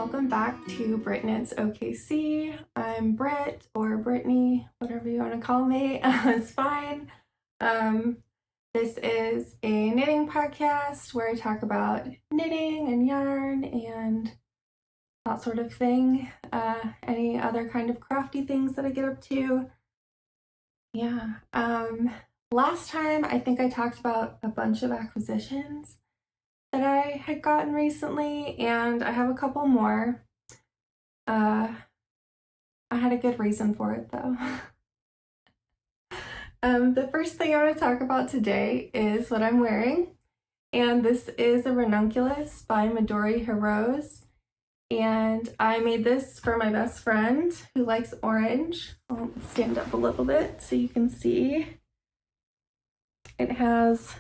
welcome back to BrittKnitsOKC. I'm Britt, or Brittany, whatever you want to call me. It's fine. This is a knitting podcast where I talk about knitting and yarn and that sort of thing. Any other kind of crafty things that I get up to. Yeah. Last time I think I talked about a bunch of acquisitions that I had gotten recently, and I have a couple more. I had a good reason for it though. The first thing I want to talk about today is what I'm wearing, and this is a Ranunculus by Midori Hirose, and I made this for my best friend who likes orange. I'll stand up a little bit so you can see. It has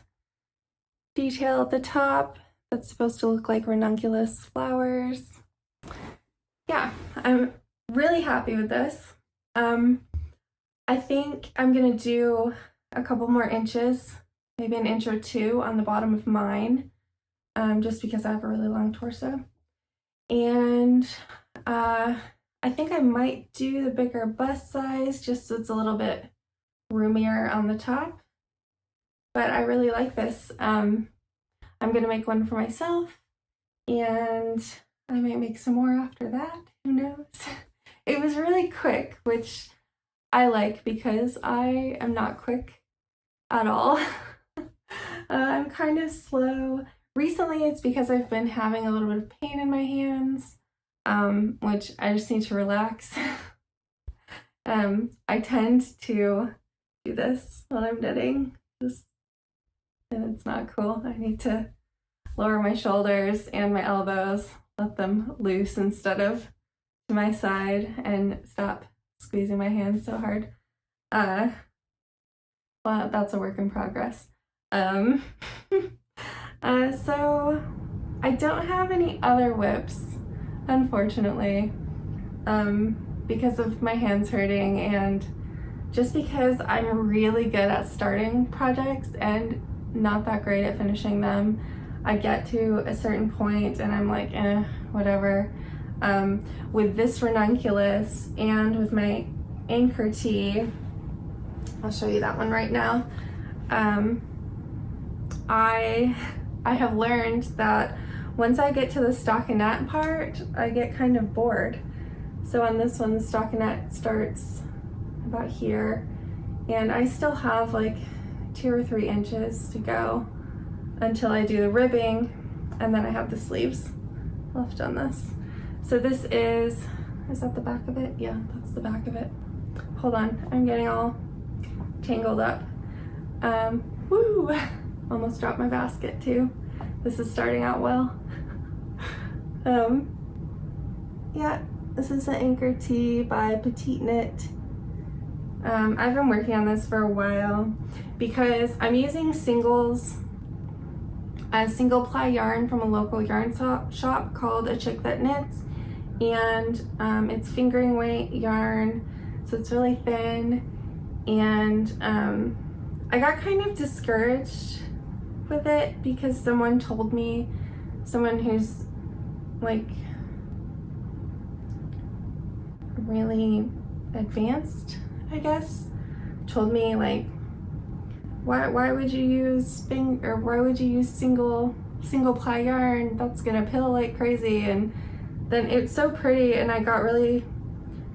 detail at the top that's supposed to look like ranunculus flowers. Yeah, I'm really happy with this. I think I'm gonna do a couple more inches, maybe an inch or two on the bottom of mine, just because I have a really long torso. And I think I might do the bigger bust size just so it's a little bit roomier on the top. But I really like this. I'm gonna make one for myself, and I might make some more after that, who knows? It was really quick, which I like because I am not quick at all. I'm kind of slow. Recently it's because I've been having a little bit of pain in my hands, which I just need to relax. I tend to do this when I'm knitting, and it's not cool. I need to lower my shoulders and my elbows, let them loose instead of to my side, and stop squeezing my hands so hard. Well, that's a work in progress. So I don't have any other whips, unfortunately, because of my hands hurting, and just because I'm really good at starting projects and not that great at finishing them. I get to a certain point and I'm like, whatever. With this Ranunculus and with my Anker Tee, I'll show you that one right now. I have learned that once I get to the stockinette part, I get kind of bored. So on this one, the stockinette starts about here, and I still have like 2 or 3 inches to go until I do the ribbing, and then I have the sleeves left on this. So this is that the back of it? Yeah, that's the back of it. Hold on, I'm getting all tangled up. Woo! Almost dropped my basket too. This is starting out well. Yeah, this is an Anker Tee by PetiteKnit. I've been working on this for a while because I'm using single ply yarn from a local yarn shop called A Chick That Knits, and it's fingering weight yarn, so it's really thin, and I got kind of discouraged with it because someone who's like really advanced, I guess, told me like, why would you use single ply yarn? That's gonna pill like crazy. And then it's so pretty, and I got really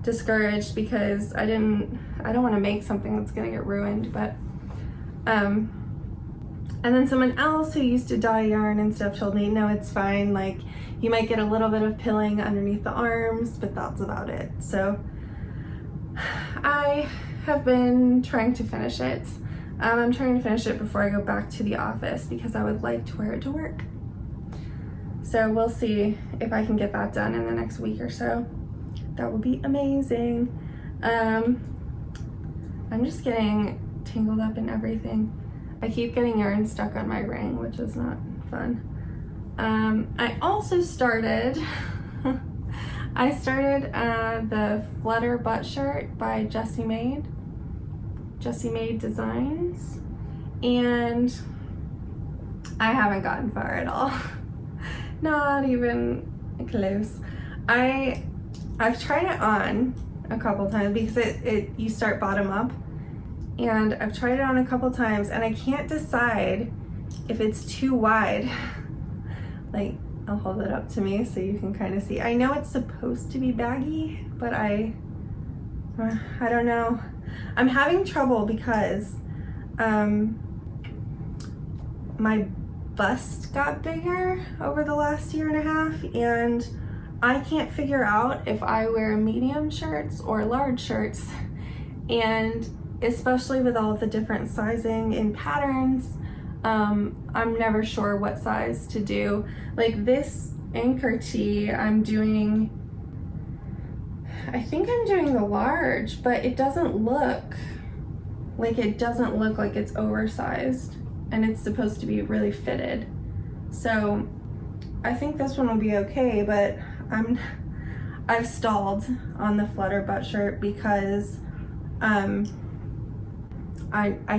discouraged because I don't want to make something that's gonna get ruined. But and then someone else who used to dye yarn and stuff told me, no, it's fine, like you might get a little bit of pilling underneath the arms, but that's about it. So I have been trying to finish it. I'm trying to finish it before I go back to the office because I would like to wear it to work. So we'll see if I can get that done in the next week or so. That would be amazing. I'm just getting tangled up in everything. I keep getting yarn stuck on my ring, which is not fun. I also started the Flutter Buttshirt by Jessie Maed Designs, and I haven't gotten far at all. Not even close. I've tried it on a couple times because you start bottom up, and I've tried it on a couple times and I can't decide if it's too wide. Like, I'll hold it up to me so you can kind of see. I know it's supposed to be baggy, but I don't know. I'm having trouble because my bust got bigger over the last year and a half, and I can't figure out if I wear medium shirts or large shirts, and especially with all of the different sizing and patterns, I'm never sure what size to do. Like this Anker Tee, I think I'm doing the large, but it doesn't look like it's oversized, and it's supposed to be really fitted. So I think this one will be okay, but I've stalled on the Flutter Buttshirt because I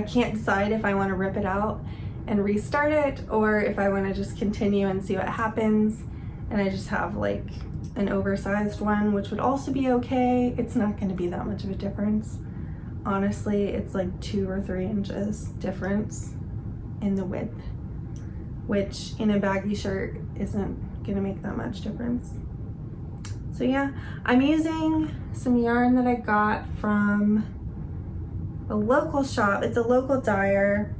can't decide if I want to rip it out and restart it, or if I want to just continue and see what happens, and I just have like an oversized one, which would also be okay. It's not going to be that much of a difference. Honestly, it's like 2 or 3 inches difference in the width, which in a baggy shirt isn't going to make that much difference. So yeah, I'm using some yarn that I got from a local shop. It's a local dyer.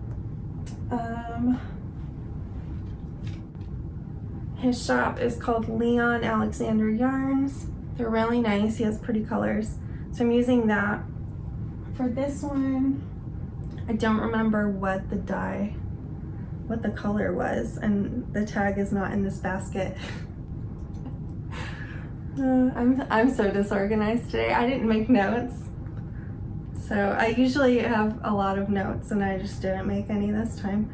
His shop is called Leon Alexander Yarns. They're really nice. He has pretty colors. So I'm using that. For this one, I don't remember what the color was, and the tag is not in this basket. I'm so disorganized today. I didn't make notes. So I usually have a lot of notes, and I just didn't make any this time.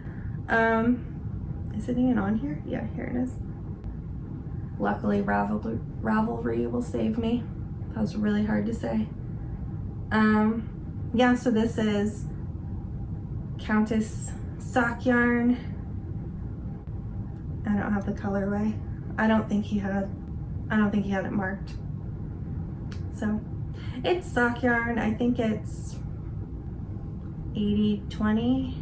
Is it even on here? Yeah, here it is. Luckily, Ravelry will save me. That was really hard to say. Yeah, so this is Countess sock yarn. I don't have the colorway. I don't think he had it marked. So it's sock yarn. I think it's 80-20,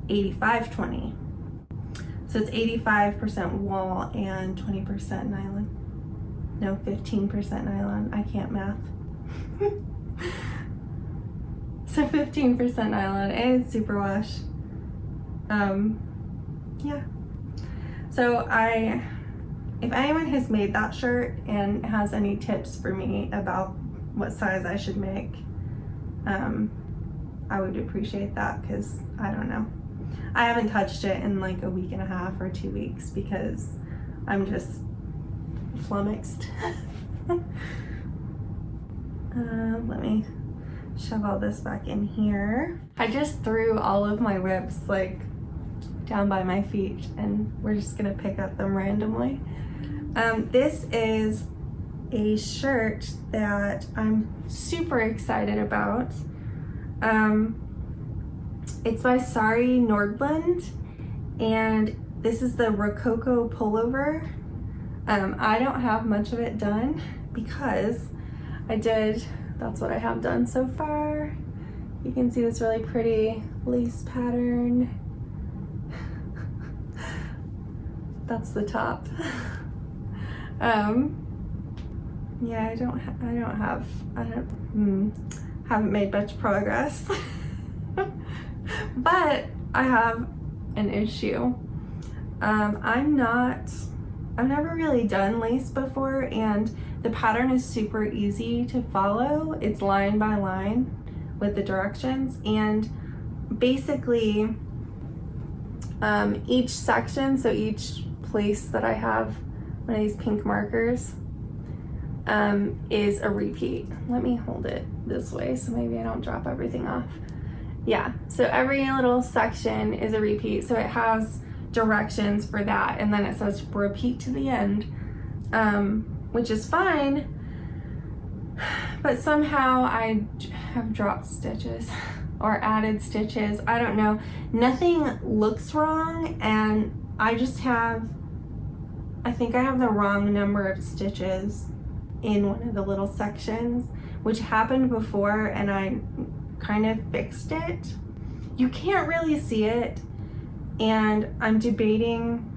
85-20. So it's 85% wool and 20% nylon. No, 15% nylon. I can't math. So 15% nylon and superwash. Yeah. So if anyone has made that shirt and has any tips for me about what size I should make, I would appreciate that, because I don't know. I haven't touched it in like a week and a half or 2 weeks because I'm just flummoxed. Let me shove all this back in here. I just threw all of my whips like down by my feet, and we're just gonna pick up them randomly. This is a shirt that I'm super excited about. It's by Sari Nordlund, and this is the Rococo pullover. I don't have much of it done because that's what I have done so far. You can see this really pretty lace pattern. That's the top. Yeah, haven't made much progress. But I have an issue. I've never really done lace before, and the pattern is super easy to follow. It's line by line with the directions, and basically each section, so each place that I have one of these pink markers, is a repeat. Let me hold it this way so maybe I don't drop everything off. Yeah, so every little section is a repeat, so it has directions for that, and then it says repeat to the end, which is fine, but somehow I have dropped stitches or added stitches. I don't know. Nothing looks wrong, and I just have I think I have the wrong number of stitches in one of the little sections, which happened before, and I kind of fixed it. You can't really see it, and I'm debating.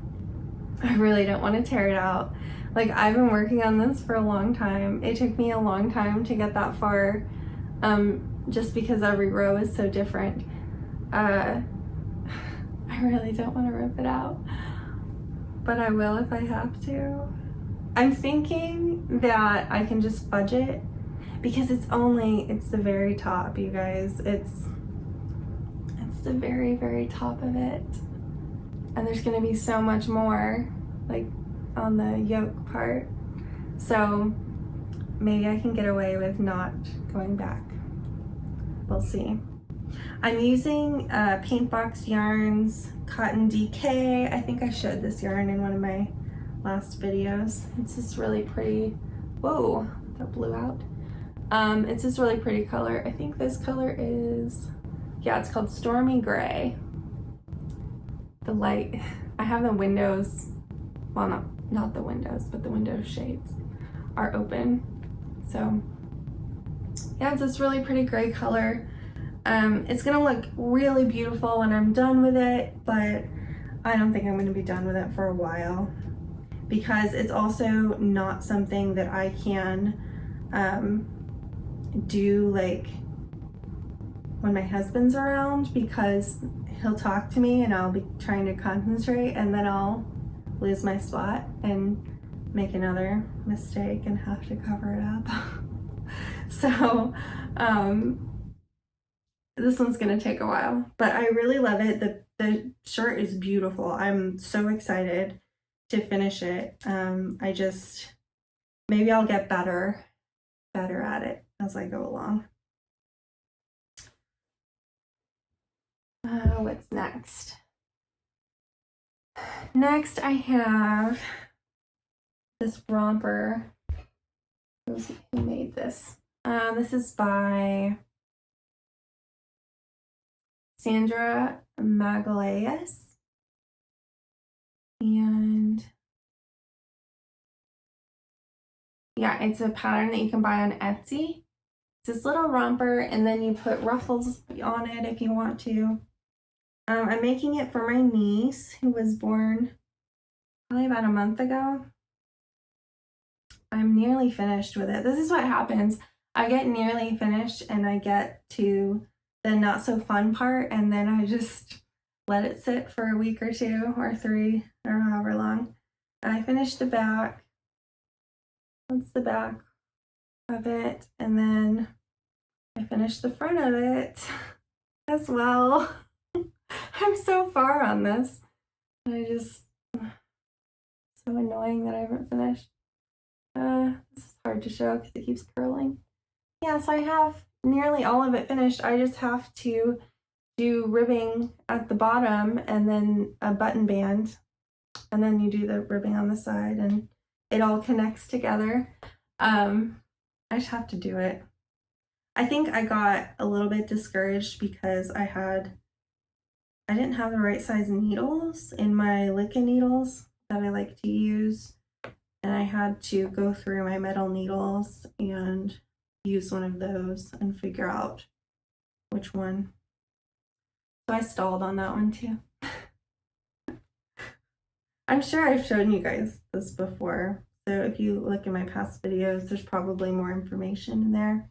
I really don't want to tear it out. Like, I've been working on this for a long time. It took me a long time to get that far, just because every row is so different. I really don't want to rip it out, but I will if I have to. I'm thinking that I can just fudge it, because it's the very top, you guys. It's the very, very top of it. And there's gonna be so much more, like, on the yoke part. So maybe I can get away with not going back. We'll see. I'm using Paintbox yarns, Cotton DK. I think I showed this yarn in one of my last videos. It's this really pretty, whoa, that blew out. It's this really pretty color. I think this color is, yeah, it's called Stormy Gray. The light, I have the windows, well, not the windows, but the window shades are open. So yeah, it's this really pretty gray color. It's gonna look really beautiful when I'm done with it, but I don't think I'm gonna be done with it for a while, because it's also not something that I can do like when my husband's around, because he'll talk to me and I'll be trying to concentrate, and then I'll lose my spot and make another mistake and have to cover it up. So this one's gonna take a while, but I really love it. The shirt is beautiful. I'm so excited to finish it. I just, maybe I'll get better at it as I go along. What's next? Next I have this romper. Who made this? This is by Sandra Magalhães, and yeah, it's a pattern that you can buy on Etsy. It's this little romper, and then you put ruffles on it if you want to. I'm making it for my niece, who was born probably about a month ago. I'm nearly finished with it. This is what happens. I get nearly finished and I get to the not so fun part, and then I just let it sit for a week or two or 3 or however long. I finished the back. That's the back of it, and then I finished the front of it as well. I'm so far on this. It's so annoying that I haven't finished. This is hard to show because it keeps curling. Yeah, so I have nearly all of it finished. I just have to do ribbing at the bottom and then a button band, and then you do the ribbing on the side, and it all connects together. I just have to do it. I think I got a little bit discouraged because I didn't have the right size needles in my Licka needles that I like to use, and I had to go through my metal needles and use one of those and figure out which one. So I stalled on that one too. I'm sure I've shown you guys this before, so if you look in my past videos, there's probably more information in there.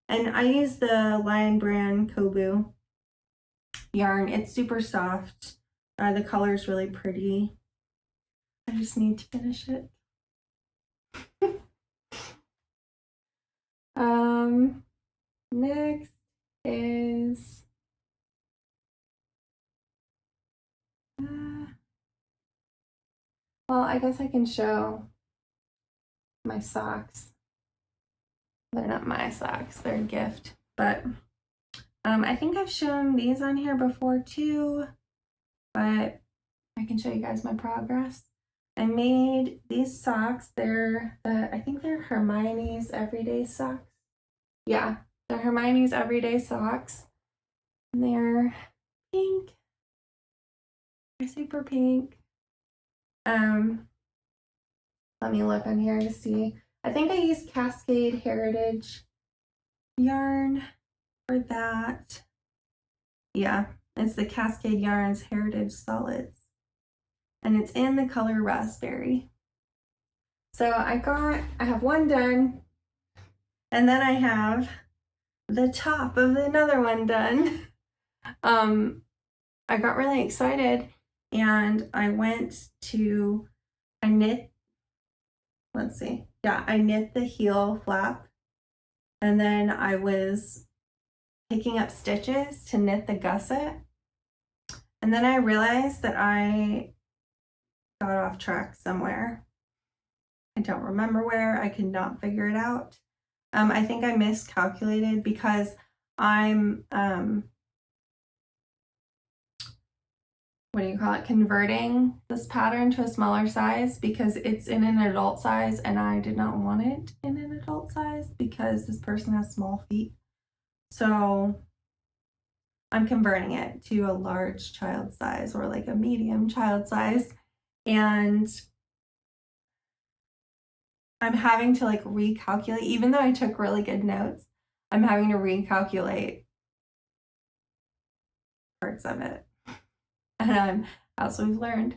And I use the Lion brand Coboo yarn. It's super soft. The color is really pretty. I just need to finish it. Next is well, I guess I can show my socks. They're not my socks, they're a gift, but I think I've shown these on here before too, but I can show you guys my progress. I made these socks. I think they're Hermione's everyday socks. Yeah, they're Hermione's everyday socks. And they're pink. They're super pink. Let me look on here to see. I think I used Cascade Heritage yarn for that. Yeah, it's the Cascade Yarns Heritage Solids. And it's in the color Raspberry. So I have one done, and then I have the top of another one done. I got really excited, and I knit, let's see. Yeah, I knit the heel flap, and then I was picking up stitches to knit the gusset. And then I realized that I got off track somewhere. I don't remember where. I could not figure it out. I think I miscalculated because I'm converting this pattern to a smaller size because it's in an adult size, and I did not want it in an adult size because this person has small feet. So I'm converting it to a large child size, or like a medium child size, and I'm having to like recalculate. Even though I took really good notes, I'm having to recalculate parts of it. And as we've learned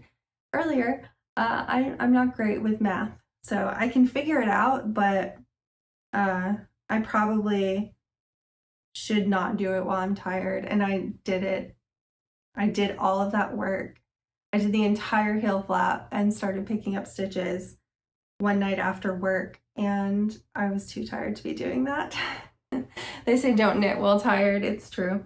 earlier, I'm not great with math, so I can figure it out, but I probably should not do it while I'm tired. And I did it. I did all of that work. I did the entire heel flap and started picking up stitches one night after work, and I was too tired to be doing that. They say don't knit while tired. It's true.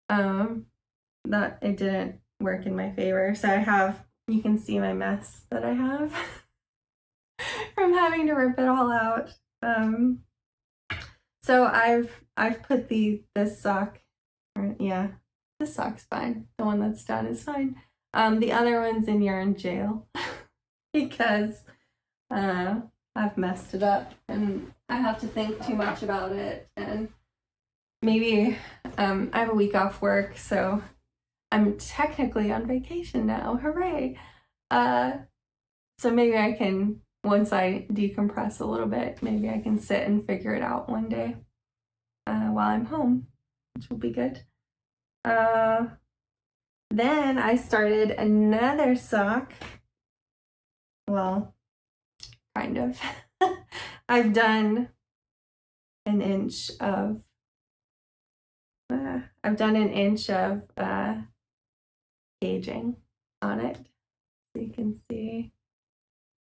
That it didn't work in my favor. So you can see my mess that I have from having to rip it all out. So I've put this sock, yeah, this sock's fine. The one that's done is fine. The other one's in yarn jail because I've messed it up and I have to think too much about it, and maybe I have a week off work, so I'm technically on vacation now. Hooray! So maybe I can, once I decompress a little bit, maybe I can sit and figure it out one day while I'm home, which will be good. Then I started another sock. Well, kind of. I've done an inch of gauging on it, so you can see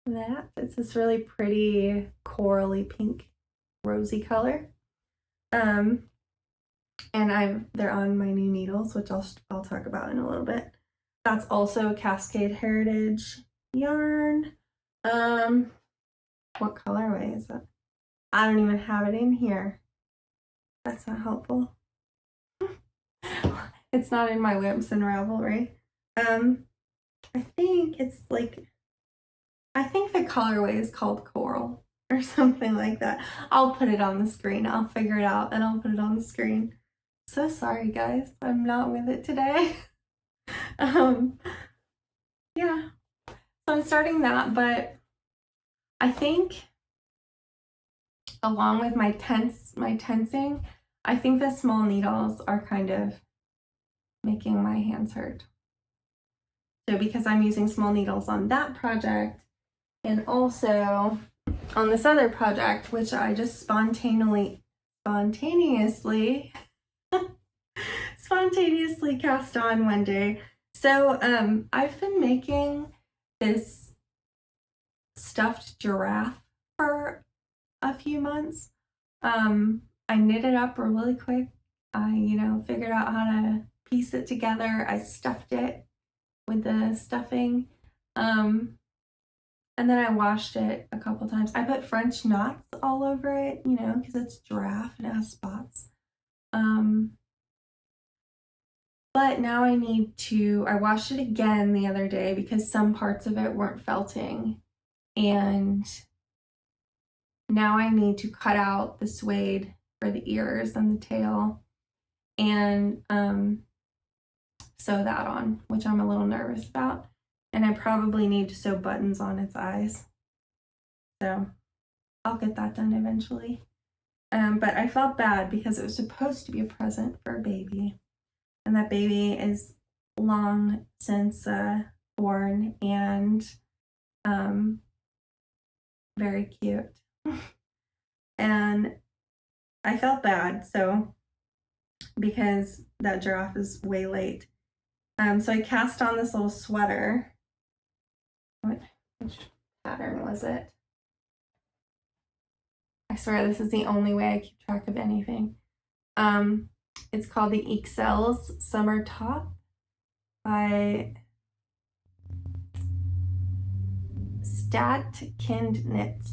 that. It's this really pretty corally pink rosy color. And they're on my new needles, which I'll talk about in a little bit. That's also Cascade Heritage yarn. What colorway is it? I don't even have it in here. That's not helpful. It's not in my whips and Ravelry. I think the colorway is called Coral or something like that. I'll put it on the screen. I'll figure it out and I'll put it on the screen. So sorry guys, I'm not with it today. Yeah, so I'm starting that, but I think along with my tensing, I think the small needles are kind of making my hands hurt. So because I'm using small needles on that project and also on this other project, which I just spontaneously cast on one day. So I've been making this stuffed giraffe for a few months. I knit it up really quick. I figured out how to piece it together. I stuffed it with the stuffing, and then I washed it a couple times. I put French knots all over it, because it's giraffe and it has spots. But now I washed it again the other day because some parts of it weren't felting, and now I need to cut out the suede for the ears and the tail and sew that on, which I'm a little nervous about. And I probably need to sew buttons on its eyes. So I'll get that done eventually. But I felt bad because it was supposed to be a present for a baby. And that baby is long since born and very cute. And I felt bad, so because that giraffe is way late. So I cast on this little sweater. Which pattern was it? I swear this is the only way I keep track of anything. It's called the Ixelles Summer Top by stadtkindknits.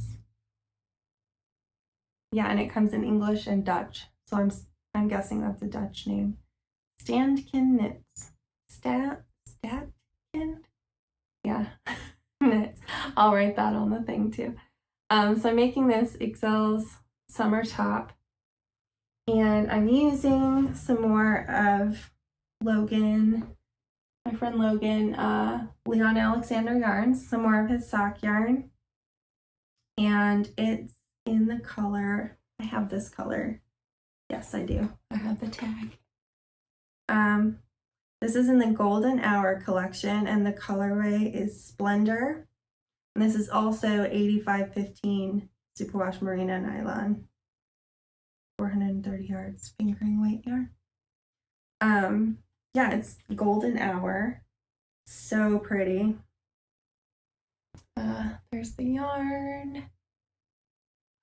Yeah, and it comes in English and Dutch, so I'm guessing that's a Dutch name. Stadtkindknits. Stadtkind? Yeah, knits. I'll write that on the thing too. So I'm making this Ixelles Summer Top, and I'm using some more of Logan, my friend Logan, Leon Alexander yarns, some more of his sock yarn, and it's in the color, I have this color, yes I do, I have the tag. This is in the Golden Hour collection, and the colorway is Splendor, and this is also 8515 superwash merino nylon, 430 yards fingering weight yarn. Yeah, it's Golden Hour, so pretty. There's the yarn.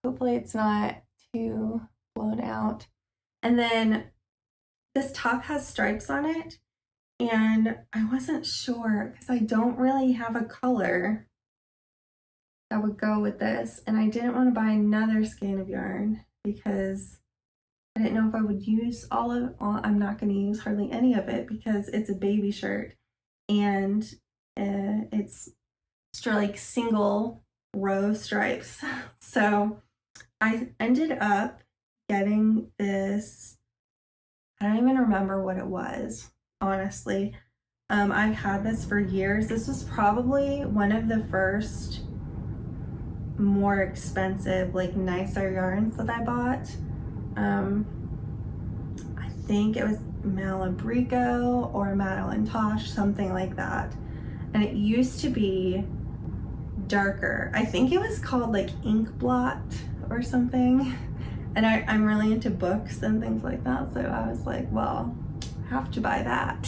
Hopefully it's not too blown out. And then this top has stripes on it, and I wasn't sure because I don't really have a color that would go with this, and I didn't want to buy another skein of yarn because I didn't know if I would use all of, well, I'm not going to use hardly any of it because it's a baby shirt, and it's like single row stripes. So I ended up getting this, I don't even remember what it was, honestly. I've had this for years. This was probably one of the first more expensive, like nicer yarns that I bought. I think it was Malabrigo or Madeline Tosh, something like that. And it used to be darker. I think it was called like Ink Blot or something. And I'm really into books and things like that, so I was like, well, I have to buy that.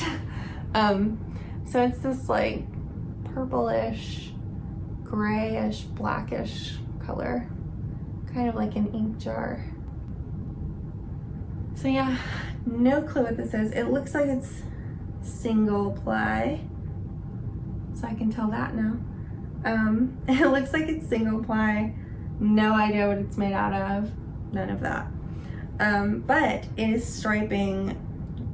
So it's this like purplish, grayish, blackish color, kind of like an ink jar. So yeah, no clue what this is. It looks like it's single ply, so I can tell that now. It looks like it's single ply, no idea what it's made out of, none of that. But it is striping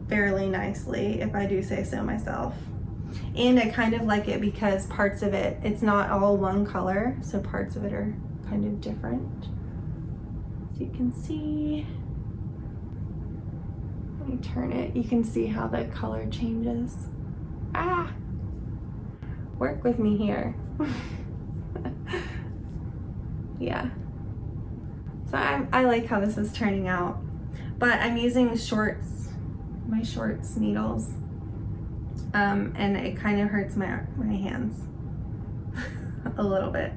fairly nicely, if I do say so myself. And I kind of like it because parts of it, it's not all one color, so parts of it are kind of different. So you can see, let me turn it, you can see how the color changes. Ah, work with me here. Yeah, so I like how this is turning out, but I'm using shorts, my shorts needles, and it kind of hurts my hands a little bit.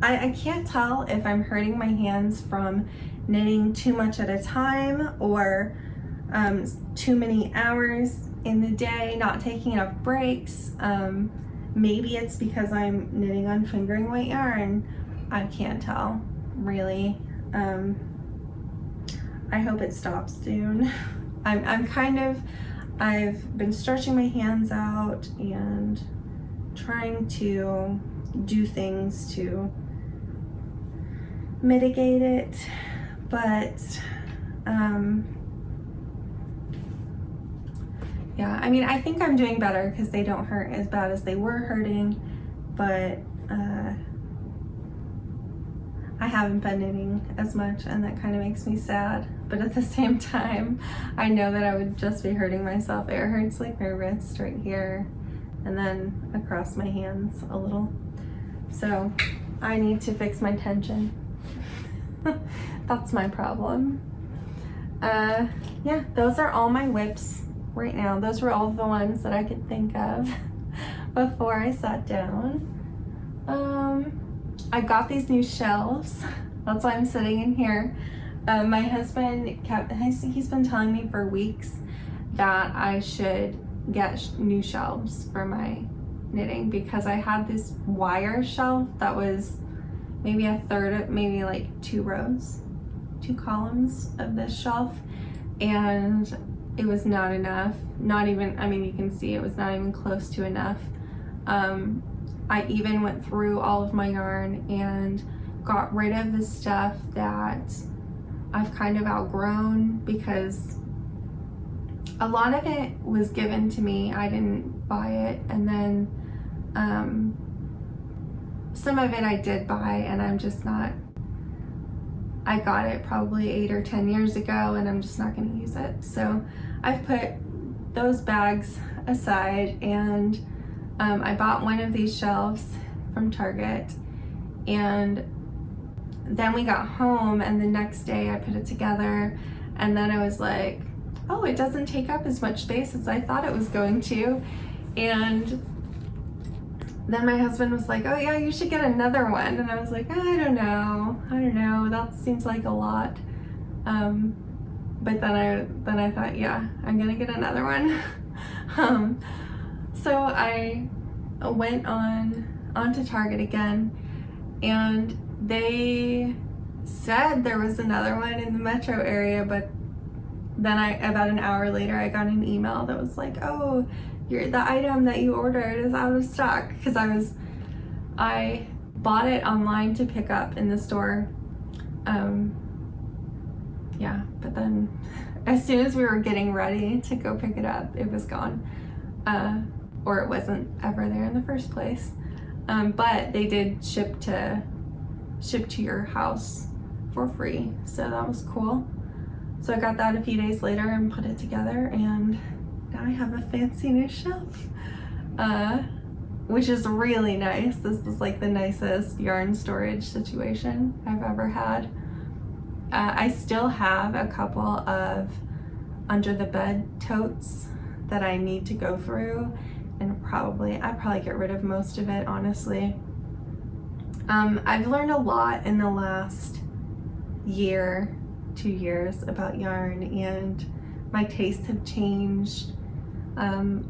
I can't tell if I'm hurting my hands from knitting too much at a time or too many hours in the day, not taking enough breaks. Maybe it's because I'm knitting on fingering weight yarn. I can't tell, really. I hope it stops soon. I've been stretching my hands out and trying to do things to mitigate it, but yeah, I mean, I think I'm doing better because they don't hurt as bad as they were hurting, but I haven't been knitting as much, and that kind of makes me sad. But at the same time, I know that I would just be hurting myself. It hurts like my wrist right here, and then across my hands a little. So I need to fix my tension. That's my problem. Yeah, those are all my whips right now. Those were all the ones that I could think of before I sat down. I got these new shelves. That's why I'm sitting in here. My husband he's been telling me for weeks that I should get new shelves for my knitting, because I had this wire shelf that was maybe a third of, maybe like 2 columns of this shelf, and it was not enough. Not even, I mean, you can see it was not even close to enough. I even went through all of my yarn and got rid of the stuff that I've kind of outgrown, because a lot of it was given to me. I didn't buy it, and then some of it I did buy, and I'm just not, I got it probably 8 or 10 years ago, and I'm just not going to use it. So I've put those bags aside, and I bought one of these shelves from Target, and then we got home, and the next day I put it together, and then I was like, oh, it doesn't take up as much space as I thought it was going to. And then my husband was like, oh yeah, you should get another one. And I was like, I don't know, that seems like a lot. But then I thought, yeah, I'm gonna get another one. So I went onto Target again, and they said there was another one in the metro area, but then about an hour later, I got an email that was like, oh, the item that you ordered is out of stock, because I bought it online to pick up in the store. Yeah, but then as soon as we were getting ready to go pick it up, it was gone, or it wasn't ever there in the first place. But they did ship to your house for free, so that was cool. So I got that a few days later and put it together, and now I have a fancy new shelf, which is really nice. This is like the nicest yarn storage situation I've ever had. I still have a couple of under the bed totes that I need to go through, and I probably get rid of most of it, honestly. I've learned a lot in the last 2 years about yarn, and my tastes have changed.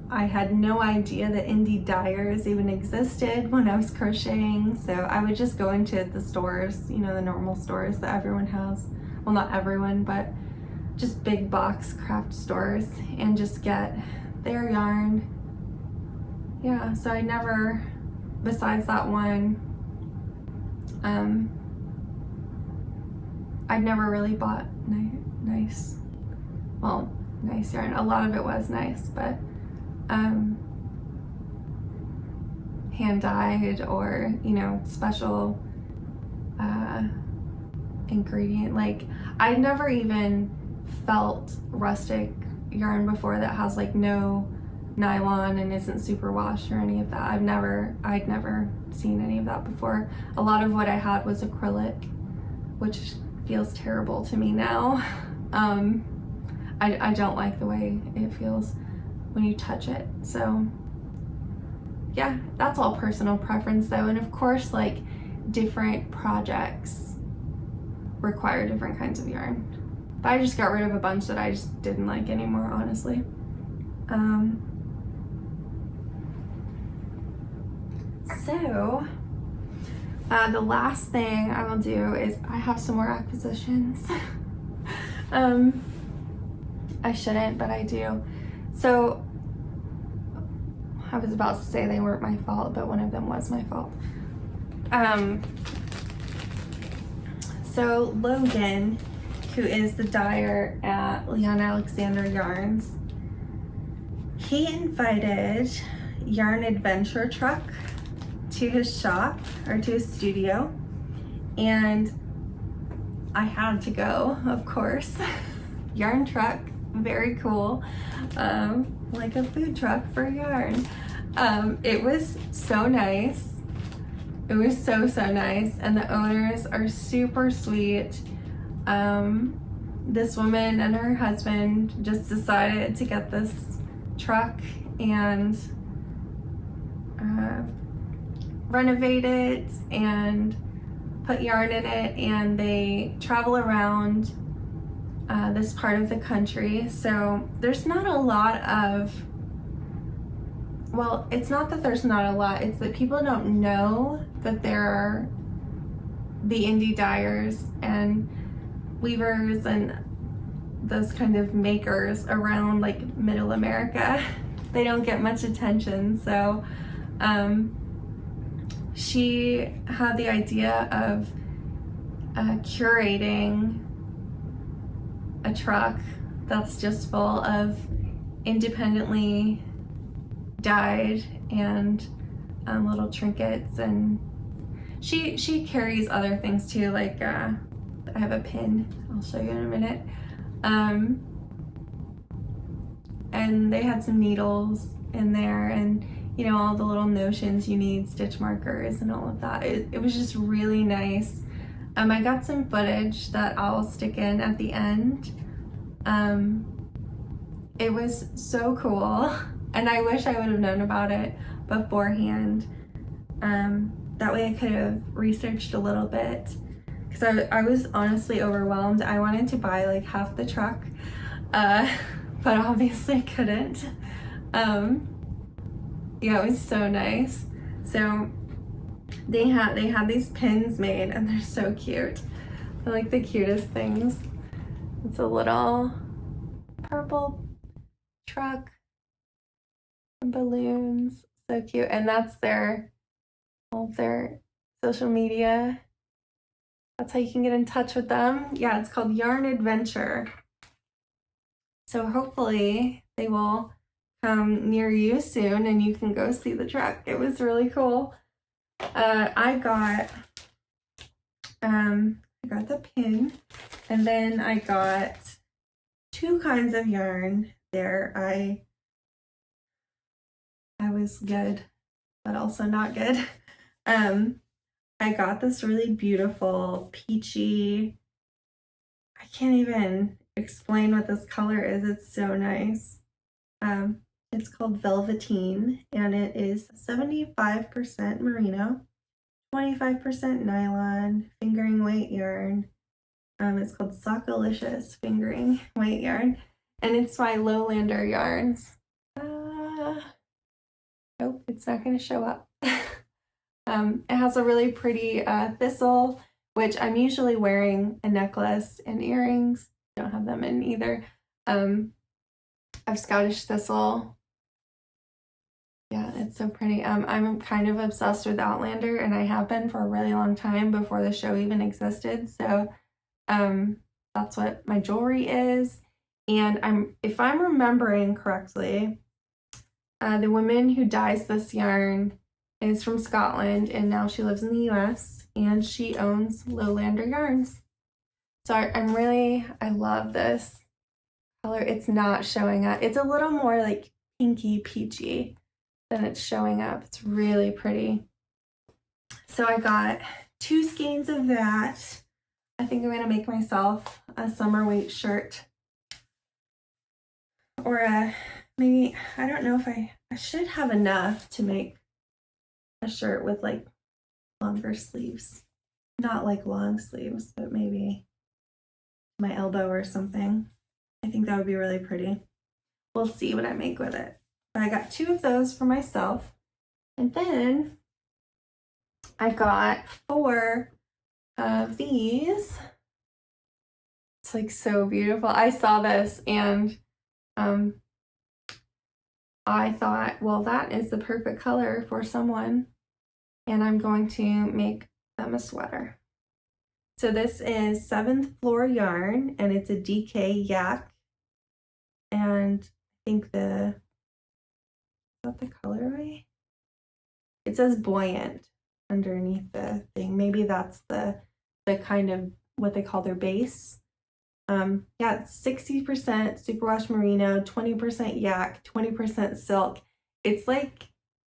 I had no idea that indie dyers even existed when I was crocheting, so I would just go into the stores, you know, the normal stores that everyone has. Well, not everyone, but just big box craft stores, and just get their yarn. Yeah, so I never, besides that one, I'd never really bought nice yarn. A lot of it was nice, but hand dyed, or, you know, special ingredient. Like, I'd never even felt rustic yarn before that has like no nylon and isn't superwash or any of that. I'd never seen any of that before. A lot of what I had was acrylic, which feels terrible to me now. I don't like the way it feels when you touch it. So yeah, that's all personal preference though. And of course, like, different projects require different kinds of yarn. But I just got rid of a bunch that I just didn't like anymore, honestly. So the last thing I will do is I have some more acquisitions. I shouldn't, but I do. So I was about to say they weren't my fault, but one of them was my fault. So Logan, who is the dyer at Leon Alexander Yarns, he invited Yarn Adventure Truck to his shop, or to his studio, and I had to go, of course. Yarn truck, very cool, like a food truck for yarn. It was so nice. It was so nice, and the owners are super sweet. This woman and her husband just decided to get this truck and renovate it and put yarn in it, and they travel around this part of the country. So there's not a lot of, well, it's not that there's not a lot, it's that people don't know that there are the indie dyers and weavers and those kind of makers around like middle America. They don't get much attention. So she had the idea of curating a truck that's just full of independently dyed and little trinkets, and she carries other things too, like I have a pin I'll show you in a minute, and they had some needles in there, and you know, all the little notions you need, stitch markers and all of that. It was just really nice. I got some footage that I'll stick in at the end. It was so cool, and I wish I would have known about it beforehand. That way I could have researched a little bit, because I was honestly overwhelmed. I wanted to buy like half the truck, but obviously couldn't. Yeah, it was so nice. So they had these pins made, and they're so cute. They're like the cutest things. It's a little purple truck and balloons, so cute. And that's all of their social media. That's how you can get in touch with them. Yeah, it's called Yarn Adventure. So hopefully they will come near you soon and you can go see the truck. It was really cool. I got the pin, and then I got two kinds of yarn there. I was good, but also not good. I got this really beautiful peachy, I can't even explain what this color is. It's so nice. It's called Velveteen, and it is 75% merino, 25% nylon, fingering weight yarn. It's called Sockalicious fingering weight yarn, and it's by Lowlander Yarns. Nope, it's not going to show up. It has a really pretty thistle, which I'm usually wearing a necklace and earrings. Don't have them in either. I've Scottish thistle. Yeah, it's so pretty. I'm kind of obsessed with Outlander, and I have been for a really long time, before the show even existed. So that's what my jewelry is. And if I'm remembering correctly, the woman who dyes this yarn is from Scotland, and now she lives in the US, and she owns Lowlander Yarns. So I love this color. It's not showing up. It's a little more like pinky peachy than it's showing up. It's really pretty. So I got 2 skeins of that. I think I'm gonna make myself a summer weight shirt, or maybe, I don't know if I should have enough to make a shirt with like longer sleeves. Not like long sleeves, but maybe my elbow or something. I think that would be really pretty. We'll see what I make with it. But I got 2 of those for myself. And then I got 4 of these. It's like so beautiful. I saw this and I thought, well, that is the perfect color for someone, and I'm going to make them a sweater. So this is 7th Floor yarn, and it's a DK yak, and I think is that the colorway? It says buoyant underneath the thing. Maybe that's the kind of what they call their base. Yeah, it's 60% superwash merino, 20% yak, 20% silk. It's like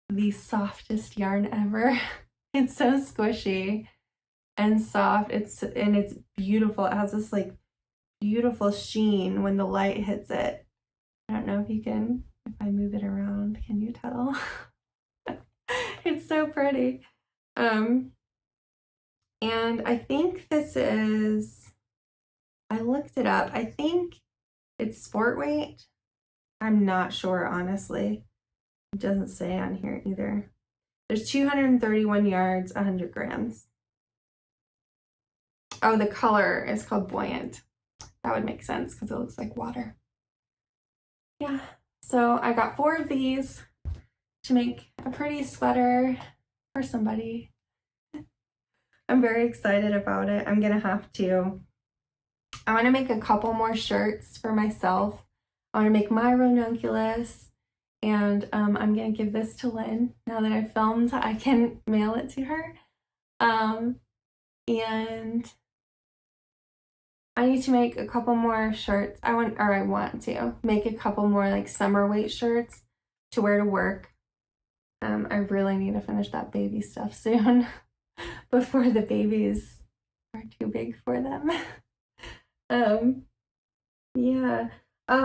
the softest yarn ever. It's so squishy and soft. It's beautiful. It has this like beautiful sheen when the light hits it. I don't know if you can, if I move it around, can you tell? It's so pretty. And I think this is, I looked it up. I think it's sport weight. I'm not sure, honestly. It doesn't say on here either. There's 231 yards, 100 grams. Oh, the color is called Buoyant. That would make sense because it looks like water. Yeah, so I got 4 of these to make a pretty sweater for somebody. I'm very excited about it. I'm gonna have to, I wanna make a couple more shirts for myself. I wanna make my Ranunculus, and I'm gonna give this to Lynn. Now that I've filmed, I can mail it to her. And I need to make a couple more shirts. I want to make a couple more like summer weight shirts to wear to work. I really need to finish that baby stuff soon before the babies are too big for them. Yeah. Oh,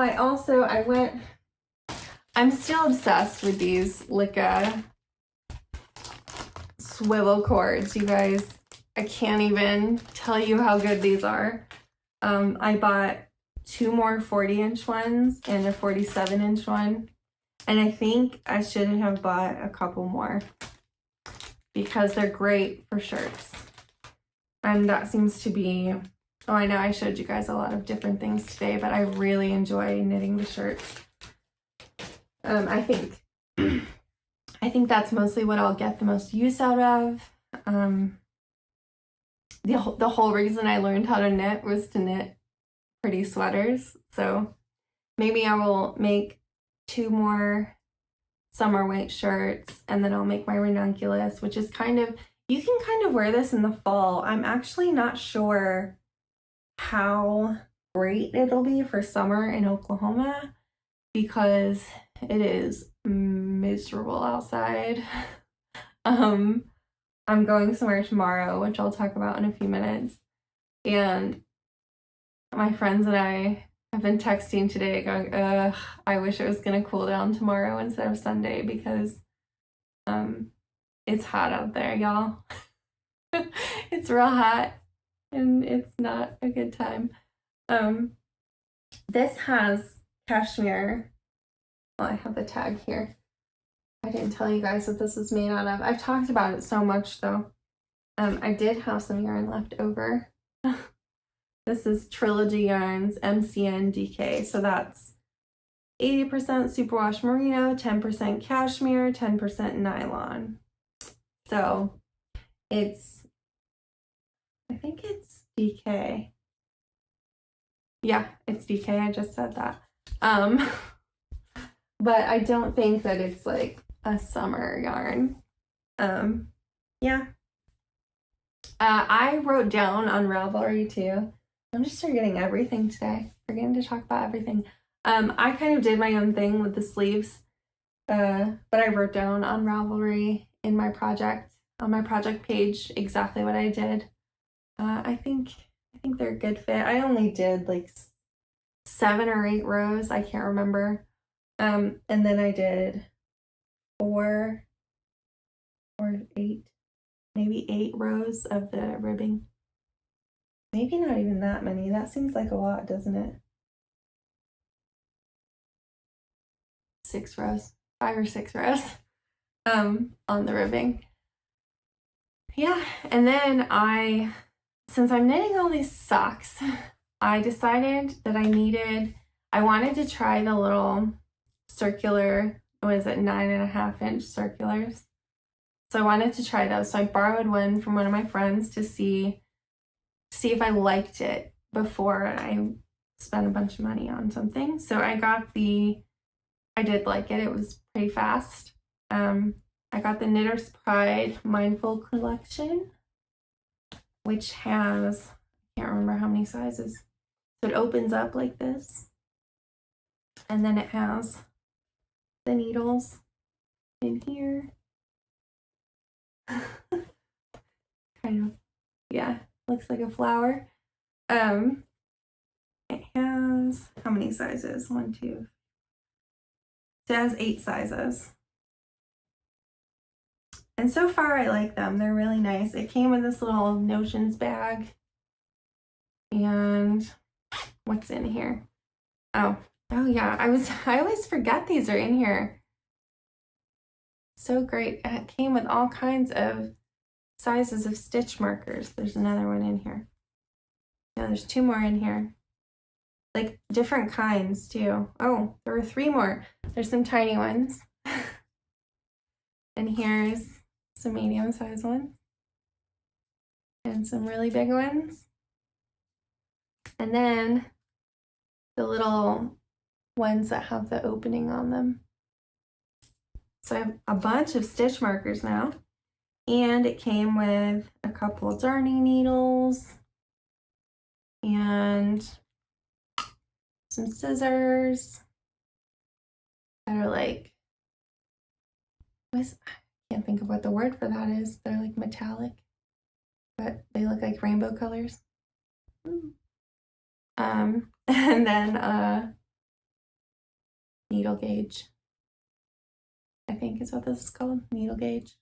I'm still obsessed with these Licca swivel cords, you guys. I can't even tell you how good these are. I bought 2 more 40-inch ones and a 47-inch one. And I think I should have bought a couple more because they're great for shirts. And that seems to be, oh, I know I showed you guys a lot of different things today, but I really enjoy knitting the shirts. I think that's mostly what I'll get the most use out of. The whole reason I learned how to knit was to knit pretty sweaters. So maybe I will make 2 more summer weight shirts, and then I'll make my Ranunculus, which is kind of, you can kind of wear this in the fall. I'm actually not sure how great it'll be for summer in Oklahoma because it is miserable outside. I'm going somewhere tomorrow, which I'll talk about in a few minutes. And my friends and I have been texting today going, I wish it was going to cool down tomorrow instead of Sunday because it's hot out there, y'all. It's real hot and it's not a good time. This has cashmere. Well, I have the tag here. I didn't tell you guys what this is made out of. I've talked about it so much though. I did have some yarn left over. This is Trilogy Yarns MCN DK. So that's 80% superwash merino, 10% cashmere, 10% nylon. So I think it's DK. Yeah, it's DK. I just said that. But I don't think that it's like a summer yarn. Yeah. I wrote down on Ravelry too. I'm just forgetting everything today. Forgetting to talk about everything. I kind of did my own thing with the sleeves. But I wrote down on Ravelry on my project page exactly what I did. I think they're a good fit. I only did like 7 or 8 rows. I can't remember. And then I did 4 or 8, maybe 8 rows of the ribbing. Maybe not even that many. That seems like a lot, doesn't it? 6 rows, 5 or 6 rows on the ribbing. Yeah, and then since I'm knitting all these socks, I decided that I wanted to try the little circular, what is it, 9.5-inch circulars. So I wanted to try those. So I borrowed one from one of my friends to see if I liked it before I spent a bunch of money on something. So I did like it. It was pretty fast. I got the Knitter's Pride Mindful Collection, which has, I can't remember how many sizes. So it opens up like this. And then it has the needles in here. kind of, yeah, looks like a flower. It has, how many sizes? 1, 2. So it has 8 sizes. And so far I like them. They're really nice. It came with this little notions bag. And what's in here? Oh yeah, I always forget these are in here. So great. It came with all kinds of sizes of stitch markers. There's another one in here. No, there's 2 more in here. Like different kinds too. Oh, there were 3 more. There's some tiny ones. And here's some medium-sized ones. And some really big ones. And then the little ones that have the opening on them. So I have a bunch of stitch markers now. And it came with a couple darning needles and some scissors that are like, I can't think of what the word for that is. They're like metallic, but they look like rainbow colors. And then a needle gauge, I think is what this is called, needle gauge.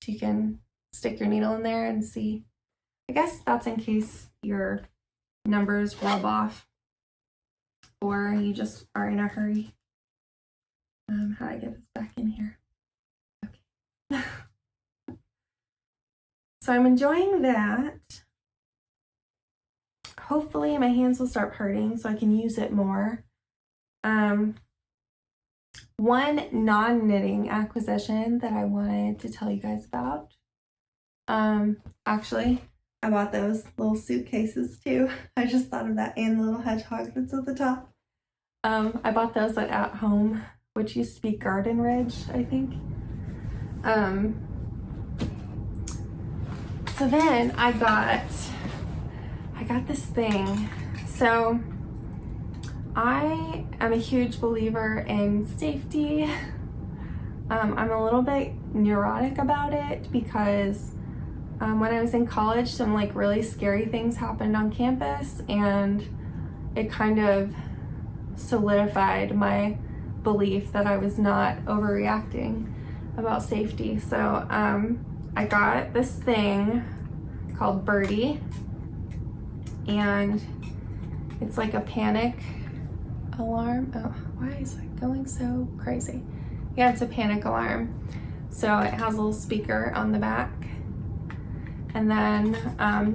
So you can stick your needle in there and see. I guess that's in case your numbers rub off or you just are in a hurry. How do I get this back in here? Okay. So I'm enjoying that. Hopefully my hands will start hurting so I can use it more. One non-knitting acquisition that I wanted to tell you guys about. Actually, I bought those little suitcases too. I just thought of that, and the little hedgehog that's at the top. I bought those at Home, which used to be Garden Ridge, I think. So then I got this thing. So I am a huge believer in safety. I'm a little bit neurotic about it because when I was in college, some like really scary things happened on campus, and it kind of solidified my belief that I was not overreacting about safety. So I got this thing called Birdie, and it's like a panic alarm. Oh, why is it going so crazy? Yeah, it's a panic alarm. So it has a little speaker on the back, and then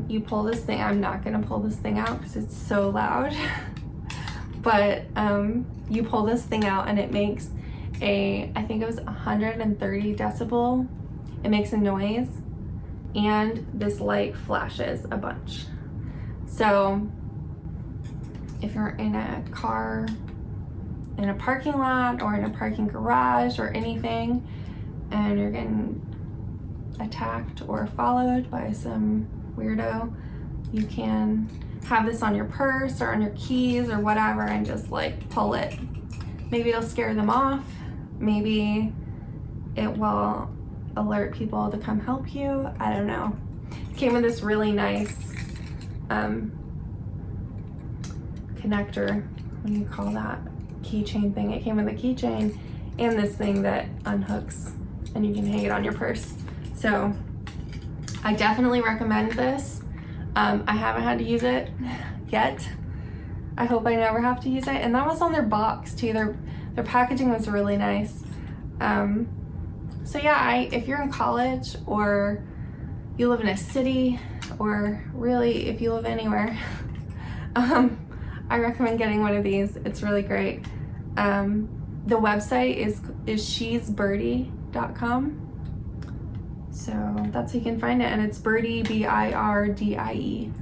you pull this thing. I'm not gonna pull this thing out because it's so loud. But you pull this thing out and it makes I think it was 130 decibel. It makes a noise, and this light flashes a bunch. So if you're in a car, in a parking lot, or in a parking garage or anything, and you're getting attacked or followed by some weirdo, you can have this on your purse or on your keys or whatever and just like pull it. Maybe it'll scare them off. Maybe it will alert people to come help you. I don't know. It came with this really nice connector, what do you call that, keychain thing. It came with a keychain and this thing that unhooks and you can hang it on your purse. So I definitely recommend this. I haven't had to use it yet. I hope I never have to use it. And that was on their box too. Their packaging was really nice. So yeah, if you're in college or you live in a city, or really if you live anywhere, I recommend getting one of these. It's really great. The website is shesbirdie.com. So that's how you can find it, and it's Birdie, Birdie.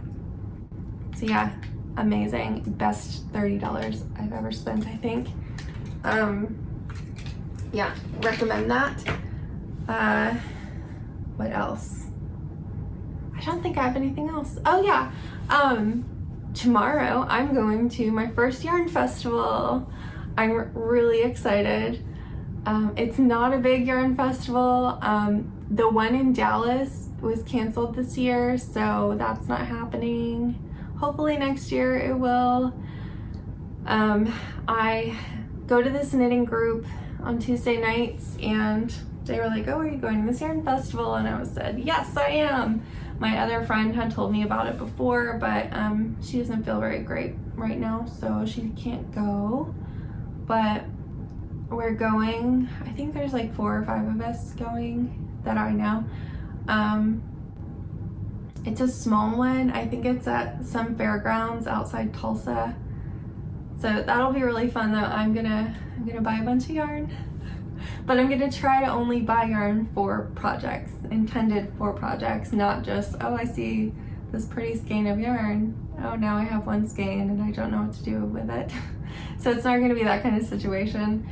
So yeah, amazing. Best $30 I've ever spent, I think. Yeah, recommend that. What else? I don't think I have anything else. Oh yeah, tomorrow I'm going to my first yarn festival. I'm really excited. It's not a big yarn festival. The one in Dallas was canceled this year, so that's not happening. Hopefully next year it will. I go to this knitting group on Tuesday nights, and they were like, oh, are you going to this yarn festival? And I said, yes, I am. My other friend had told me about it before, but she doesn't feel very great right now, so she can't go. But we're going. I think there's like 4 or 5 of us going that I know. It's a small one. I think it's at some fairgrounds outside Tulsa. So that'll be really fun though. I'm gonna buy a bunch of yarn. But I'm gonna try to only buy yarn for projects, intended for projects, not just, oh, I see this pretty skein of yarn. Oh, now I have one skein and I don't know what to do with it. So it's not gonna be that kind of situation.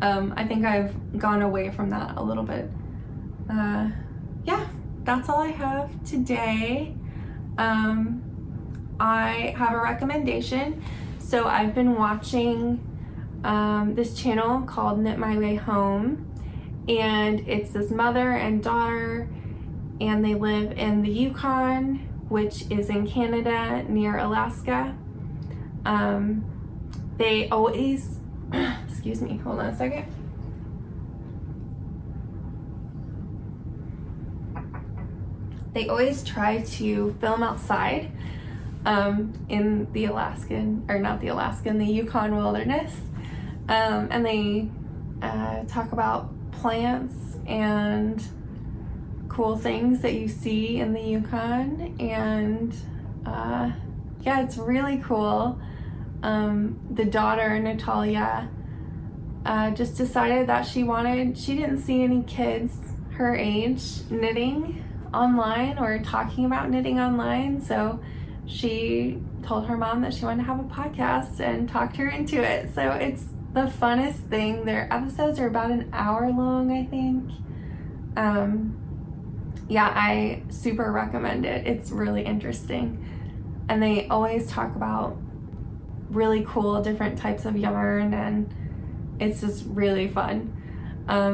I think I've gone away from that a little bit. Yeah, that's all I have today. I have a recommendation. So I've been watching this channel called Knit My Way Home, and it's this mother and daughter, and they live in the Yukon, which is in Canada near Alaska. They always, excuse me, hold on a second. They always try to film outside in the the Yukon wilderness. And they talk about plants and cool things that you see in the Yukon, and yeah, it's really cool. The daughter, Natalia, just decided that she didn't see any kids her age knitting online or talking about knitting online, so she told her mom that she wanted to have a podcast and talked her into it. So it's the funnest thing. Their episodes are about an hour long, I think. Yeah, I super recommend it. It's really interesting. And they always talk about really cool different types of yarn, and it's just really fun.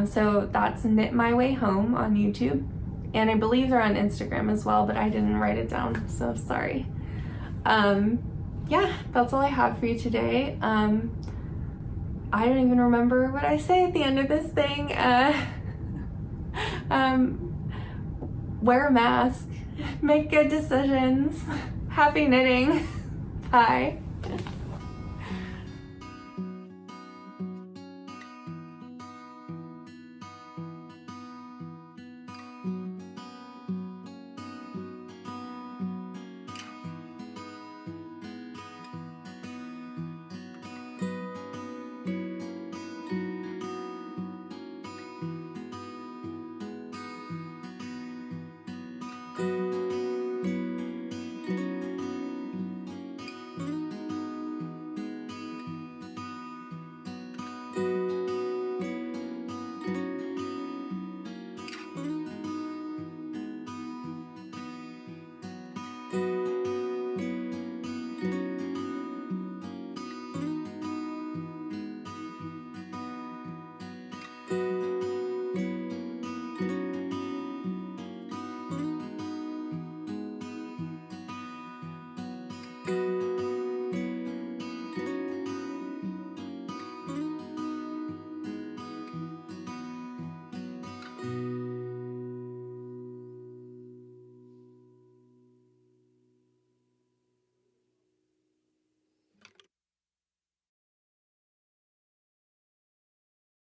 So that's Knit My Way Home on YouTube. And I believe they're on Instagram as well, but I didn't write it down, so sorry. Yeah, that's all I have for you today. I don't even remember what I say at the end of this thing. Wear a mask, make good decisions, happy knitting, bye.